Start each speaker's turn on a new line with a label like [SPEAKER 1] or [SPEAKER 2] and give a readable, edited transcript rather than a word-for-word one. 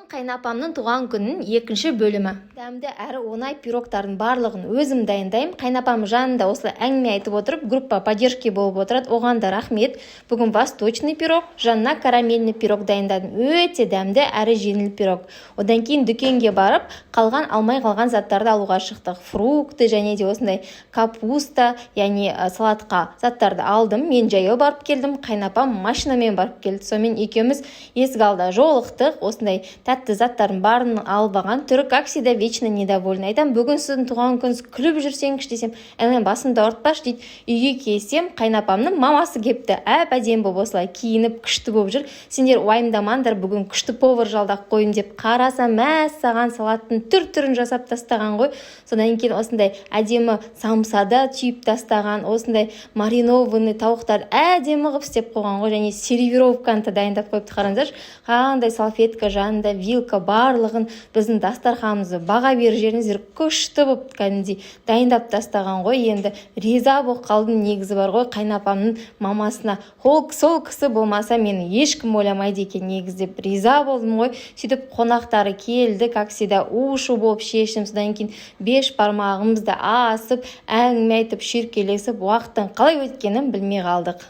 [SPEAKER 1] Қайнапамның туған күнінің екінші бөлімі. Дәмді әрі оңай пирогтардың барлығын өзім дайындаймын. Қайнапам жанында осылай әңгіме айтып отырып, группа поддержки болып отырады. Оған да рахмет. Бүгін восточный пирог, жанына карамельный пирог дайындадым. Өте дәмді әрі жеңіл пирог. Одан кейін дүкенге барып, алмай қалған заттарды алуға шықтық. Фрукты және де осындай капуста, яғни салатқа заттарды алдым. Мен жаяу барып келдім. Қайнапам машинамен барып келді. Сонымен екеуміз есік алдында жолықтық. Осындай тәтті заттардың барын алып алған. Түрі как всегда вечно недовольны. Айтам, бүгін сіздің туған күніңіз, күліп жүрсеңізші десем, басымды ауыртпашы дейді. Үйге келсем, қайнапамның мамасы кепті. Әдемі болып осылай киініп, күшті болып жүр. Сендер уайымдамаңдар, бүгін күшті повар жалдап қойым деп қарасам, саған салаттың түр-түрін жасап тастаған ғой. Содан кейін осындай әдемі самсада түйіп тастаған, осындай маринованный тауықтар әдемі қылып істеп қойған ғой, және сервировканы дайындап қойыпты. Қараңыздаршы, қандай салфетка жанында, вилка, барлығын біздің дастарханымызды баға берер жеріңіздер күшті болып кәдімгідей дайындап тастаған ғой. Енді риза болып қалдым. Негізі бар ғой, қайнапамның мамасына сол кісі болмаса мені ешкім ойламайды екен негізі деп риза болдым ғой. Сөйтіп қонақтары келді, как всегда у-шу болып шештім. Содан кейін беш бармағымызды асып, әңгіме айтып, шүйіркелесіп, уақыттың қалай өткенін білмей қалдық.